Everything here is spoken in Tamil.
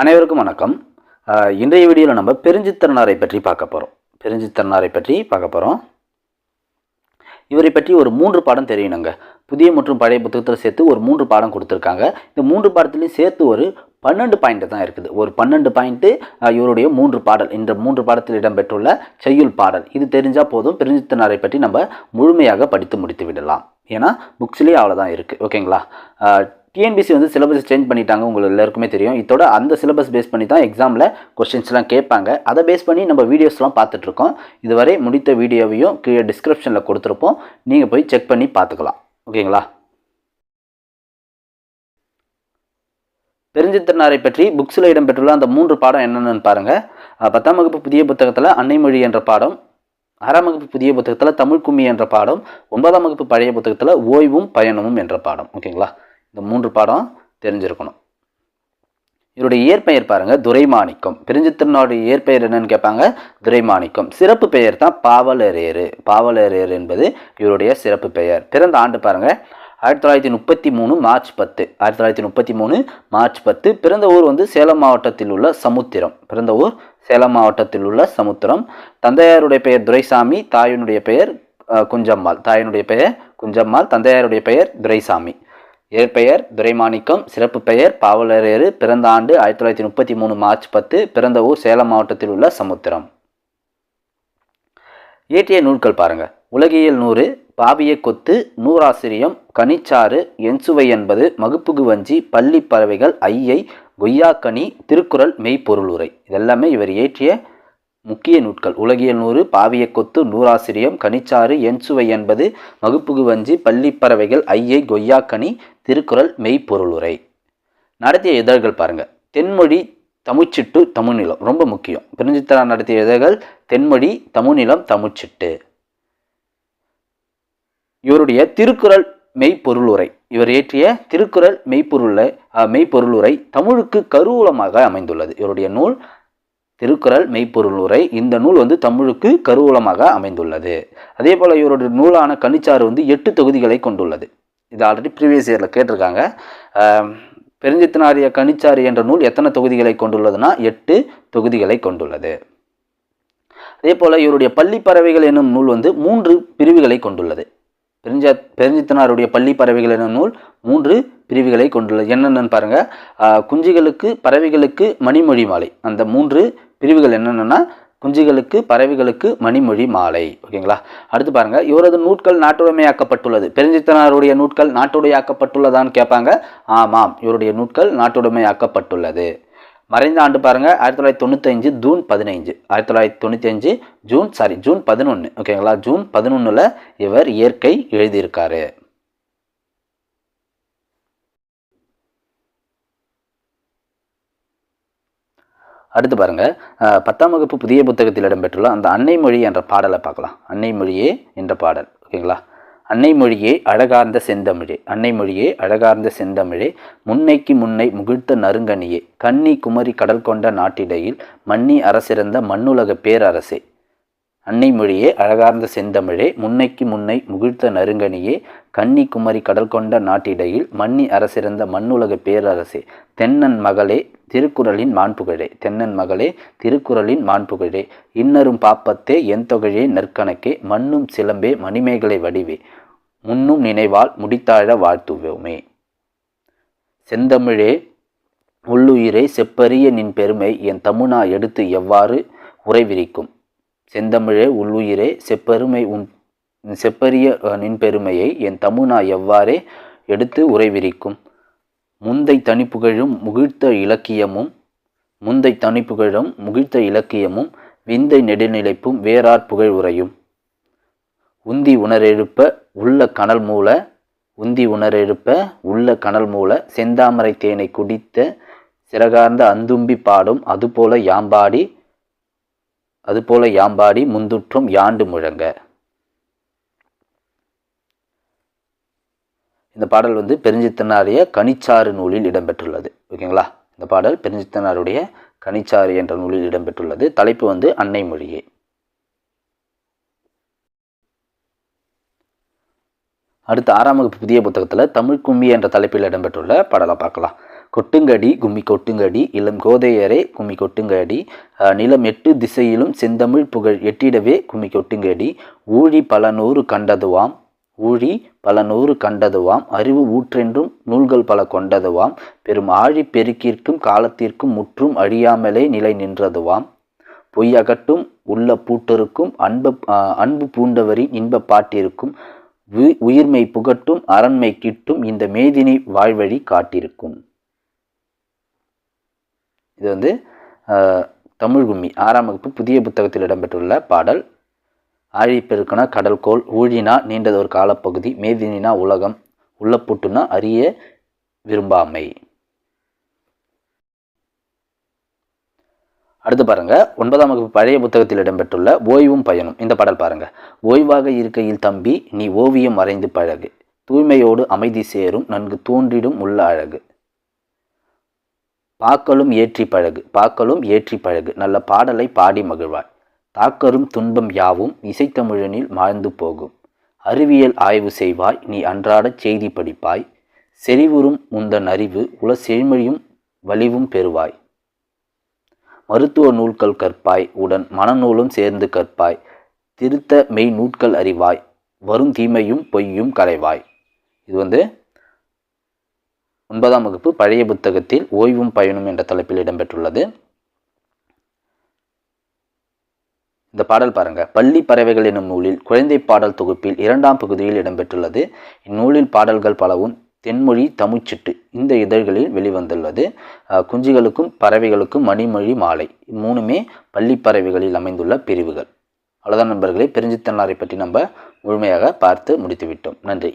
அனைவருக்கும் வணக்கம். இன்றைய வீடியோவில் நம்ம பெருஞ்சித்திரனாரை பற்றி பார்க்க போகிறோம். இவரை பற்றி ஒரு 3 பாடம் தெரியணுங்க. புதிய மற்றும் பழைய புத்தகத்தில் சேர்த்து ஒரு 3 பாடம் கொடுத்துருக்காங்க. இந்த 3 பாடத்துலையும் சேர்த்து ஒரு 12 பாயிண்ட் தான் இருக்குது. ஒரு 12 பாயிண்ட்டு இவருடைய 3 பாடல், இந்த 3 பாடத்தில் இடம்பெற்றுள்ள செய்யுள் பாடல். இது தெரிஞ்சால் போதும், பெருஞ்சித்திரனாரை பற்றி நம்ம முழுமையாக படித்து முடித்து விடலாம். ஏன்னா புக்ஸ்லேயே அவ்வளோதான் இருக்குது. ஓகேங்களா? டிஎன்பிசி வந்து சிலபஸ் சேஞ்ச் பண்ணிட்டாங்க, உங்களுக்கு எல்லாருக்குமே தெரியும். இதோட அந்த சிலபஸ் பேஸ் பண்ணி தான் எக்ஸாமில் கொஸ்டின்ஸ்லாம் கேட்பாங்க. அதை பேஸ் பண்ணி நம்ம வீடியோஸ்லாம் பார்த்துட்ருக்கோம். இதுவரை முடித்த வீடியோவையும் கீழே டிஸ்கிரிப்ஷனில் கொடுத்துருப்போம், நீங்கள் போய் செக் பண்ணி பார்த்துக்கலாம். ஓகேங்களா? பெருஞ்சித்திரனாரை பற்றி புக்ஸில் இடம்பெற்றுள்ள அந்த 3 பாடம் என்னென்னு பாருங்கள். 10ஆம் வகுப்பு புதிய புத்தகத்தில் அன்னைமொழி என்ற பாடம், 6ஆம் வகுப்பு புதிய புத்தகத்தில் தமிழ் கும்மி என்ற பாடம், 9ஆம் வகுப்பு பழைய புத்தகத்தில் ஓய்வும் பயணமும் என்ற பாடம். ஓகேங்களா? இந்த 3 பாடம் தெரிஞ்சிருக்கணும். இவருடைய இயற்பெயர் பாருங்க, துரைமாணிக்கம். பெருஞ்சித்திரனுடைய இயற்பெயர் என்னன்னு கேட்பாங்க, துரைமாணிக்கம். சிறப்பு பெயர் தான் பாவலரேறு. பாவலரேறு என்பது இவருடைய சிறப்பு பெயர். பிறந்த ஆண்டு பாருங்க, 1933 மார்ச் 10. 1933 மார்ச் 10. பிறந்த ஊர் வந்து சேலம் மாவட்டத்தில் உள்ள சமுத்திரம். தந்தையாருடைய பெயர் துரைசாமி, தாயினுடைய பெயர் குஞ்சம்மாள். தந்தையாருடைய பெயர் துரைசாமி. இயற்பெயர் துரைமாணிக்கம், சிறப்பு பெயர் பாவலரேறு. பிறந்த ஆண்டு 1933 மார்ச் 10. பிறந்த ஊர் சேலம் மாவட்டத்தில் உள்ள சமுத்திரம். இயற்றிய நூல்கள் பாருங்க, உலகியல் 100, பாவிய கொத்து, நூறாசிரியம், கனிச்சாறு, என்சுவை என்பது, மகுப்புகு வஞ்சி, பள்ளி பறவைகள், ஐயை, கொய்யாக்கனி, திருக்குறள், மெய்ப்பொருள் உரை. இதெல்லாமே இவர் இயற்றிய முக்கிய நூட்கள். உலகியல் 100, பாவிய கொத்து, நூறாசிரியம், கனிச்சாறு, என்சுவை என்பது, மகுப்புகு வஞ்சி, பள்ளி பறவைகள், ஐயை, கொய்யாக்கனி, திருக்குறள், மெய்ப்பொருள் உரை. நடத்திய இதழ்கள் பாருங்க, தென்மொழி, தமிழ்ச்சிட்டு, தமிழ்நிலம். ரொம்ப முக்கியம். பெருஞ்சித்திரனார் நடத்திய இதழ்கள் தென்மொழி, தமிழ்நிலம், தமிழ்ச்சிட்டு. இவருடைய திருக்குறள் மெய்ப்பொருள் உரை, இவர் இயற்றிய திருக்குறள் மெய்ப்பொருள் உரை தமிழுக்கு கருவூலமாக அமைந்துள்ளது. இவருடைய நூல் திருக்குறள் மெய்ப்பொருள் உரை. இந்த நூல் வந்து தமிழுக்கு கருவூலமாக அமைந்துள்ளது. அதே போல் இவருடைய நூலான கனிச்சாறு வந்து 8 தொகுதிகளை கொண்டுள்ளது. இது ஆல்ரெடி ப்ரீவியஸ் இயரில் கேட்டிருக்காங்க. பெருஞ்சித்திரனாரிய கனிச்சாறு என்ற நூல் எத்தனை தொகுதிகளை கொண்டுள்ளதுன்னா 8 தொகுதிகளை கொண்டுள்ளது. அதே போல் இவருடைய பள்ளி பறவைகள் என்னும் நூல் வந்து 3 பிரிவுகளை கொண்டுள்ளது. பெருஞ்சித்திரனாருடைய பள்ளி பறவைகள் என்னும் நூல் 3 பிரிவுகளை கொண்டுள்ளது. என்னென்னு பாருங்க, குஞ்சுகளுக்கு, பறவைகளுக்கு, மணிமொழி மாலை. அந்த 3 பிரிவுகள் என்னென்னா குஞ்சுகளுக்கு, பறவைகளுக்கு, மணிமொழி மாலை. ஓகேங்களா? அடுத்து பாருங்க, இவரது நூட்கள் நாட்டுடைமையாக்கப்பட்டுள்ளது. பெருஞ்சித்திரனாருடைய நூட்கள் நாட்டுடையாக்கப்பட்டுள்ளதான்னு கேட்பாங்க. ஆமாம், இவருடைய நூட்கள் நாட்டுடைமையாக்கப்பட்டுள்ளது. மறைந்த ஆண்டு பாருங்க, 1995 ஜூன் 15. 1995 ஜூன் 11. ஓகேங்களா? ஜூன் 11 இவர் இயற்கை எழுதியிருக்காரு. அடுத்து பாருங்க, 10ஆம் வகுப்பு புதிய புத்தகத்தில் இடம்பெற்றுள்ள அந்த அன்னைமொழி என்ற பாடலை பார்க்கலாம். அன்னைமொழியே என்ற பாடல். ஓகேங்களா? அன்னைமொழியே அழகார்ந்த செந்தமிழே, முன்னைக்கு முன்னை முகிழ்த்த நறுங்கனியே, கன்னி குமரி கடல் கொண்ட நாட்டிடையில் மன்னி அரசிறந்த மண்ணுலக பேரரசே. அன்னைமொழியே அழகார்ந்த செந்தமிழே, முன்னைக்கு முன்னை முகிழ்த்த நறுங்கனியே, கன்னி குமரி கடல் கொண்ட நாட்டிடையில் மன்னி அரசிறந்த மண்ணுலக பேரரசே. தென்னன் மகளே திருக்குறளின் மாண்புகழே, இன்னரும் பாப்பத்தே என் தொகையே நற்கணக்கே, மண்ணும் சிலம்பே மணிமேகலை வடிவே, முன்னும் நினைவால் முடித்தாழ வாழ்த்துவோமே. செந்தமிழே உள்ளுயிரே செப்பரிய நின் பெருமை, என் தமிழா எடுத்து எவ்வாறு உரைவிரிக்கும். செந்தமிழே உள்ளுயிரே செப்பரிய நின் பெருமையை, என் தமிழா எவ்வாறே எடுத்து உரைவிரிக்கும். முந்தை தனிப்புகழும் முகிழ்த்த இலக்கியமும் விந்தை நெடுநிலைப்பும் வேறார் புகழ் உரையும். உந்தி உணரெழுப்ப உள்ள கனல் மூல செந்தாமரை தேனை குடித்த சிறகார்ந்த அந்தும்பி பாடும், அதுபோல யாம்பாடி முந்துற்றும் யாண்டு முழங்க. இந்த பாடல் வந்து பெருஞ்சித்திரனாருடைய கனிச்சாறு நூலில் இடம்பெற்றுள்ளது. ஓகேங்களா? இந்த பாடல் பெருஞ்சித்திரனாருடைய கனிச்சாறு என்ற நூலில் இடம்பெற்றுள்ளது. தலைப்பு வந்து அன்னைமொழியே. அடுத்து 6ஆம் வகுப்பு புதிய புத்தகத்தில் தமிழ் கும்மி என்ற தலைப்பில் இடம்பெற்றுள்ள பாடலை பார்க்கலாம். கொட்டுங்கடி கும்மி கொட்டுங்கடி, இளம் கோதையரே கும்மி கொட்டுங்கடி, நிலம் 8 திசையிலும் செந்தமிழ் புகழ் எட்டிடவே கும்மி கொட்டுங்கடி, ஊழி பல நூறு கண்டதுவாம், ஊழி பல நூறு கண்டதுவாம், அறிவு ஊற்றென்றும் நூல்கள் பல கொண்டதுவாம், பெரும் ஆழி பெருக்கிற்கும் காலத்திற்கும் முற்றும் அழியாமலே நிலை நின்றதுவாம், பொய் அகட்டும் உள்ள பூட்டருக்கும் அன்பு பூண்டவரின் இன்ப பாட்டிருக்கும், உயிர்மை புகட்டும் அரண்மை கிட்டும் இந்த மேதினி வாழ்வழி காட்டிருக்கும். இது வந்து தமிழ் கும்மி 6ஆம் வகுப்பு புதிய புத்தகத்தில் இடம்பெற்றுள்ள பாடல். ஆழிப்பெருக்குனா கடல்கோள், ஊழினா நீண்டதொரு காலப்பகுதி, மேதினா உலகம், உள்ளப்பூட்டுனா அறிய விரும்பாமை. அடுத்து பாருங்க, 9ஆம் வகுப்பு பழைய புத்தகத்தில் இடம்பெற்றுள்ள ஓய்வும் பயனும். இந்த பாடல் பாருங்க. ஓய்வாக இருக்கையில் தம்பி நீ ஓவியம் வரைந்து பழகு, தூய்மையோடு அமைதி சேரும் நன்கு தோன்றிடும் உள்ள அழகு, பாக்களும் ஏற்றி பழகு, பாக்களும் ஏற்றி பழகு, நல்ல பாடலை பாடி மகிழ்வாய், தாக்கரும் துன்பம் யாவும் இசைத்தமிழனில் மாழ்ந்து போகும், அறிவியல் ஆய்வு செய்வாய் நீ அன்றாட செய்தி படிப்பாய், செறிவுறும் முந்தன் அறிவு உல செழுமையும் வலிவும் பெறுவாய், மருத்துவ நூல்கள் கற்பாய் உடன் மனநூலும் சேர்ந்து கற்பாய், திருத்த மெய் நூட்கள் அறிவாய், வரும் தீமையும் பொய்யும் களைவாய். இது வந்து 9ஆம் வகுப்பு பழைய புத்தகத்தில் ஓய்வும் பயனும் என்ற தலைப்பில் இடம்பெற்றுள்ளது. இந்த பாடல் பாருங்க. பள்ளி பறவைகள் என்னும் நூலில் குழந்தை பாடல் தொகுப்பில் 2ஆம் பகுதியில் இடம்பெற்றுள்ளது. இந்நூலில் பாடல்கள் பலவும் தென்மொழி தமிழ்ச்சிட்டு இந்த இதழ்களில் வெளிவந்துள்ளது. குஞ்சுகளுக்கும் பறவைகளுக்கும் மணிமொழி மாலை 3மே பள்ளி பறவைகளில் அமைந்துள்ள பிரிவுகள். அவ்வளோதான் நண்பர்களே, பெருஞ்சித்தன்னாரை பற்றி நம்ம முழுமையாக பார்த்து முடித்துவிட்டோம். நன்றி.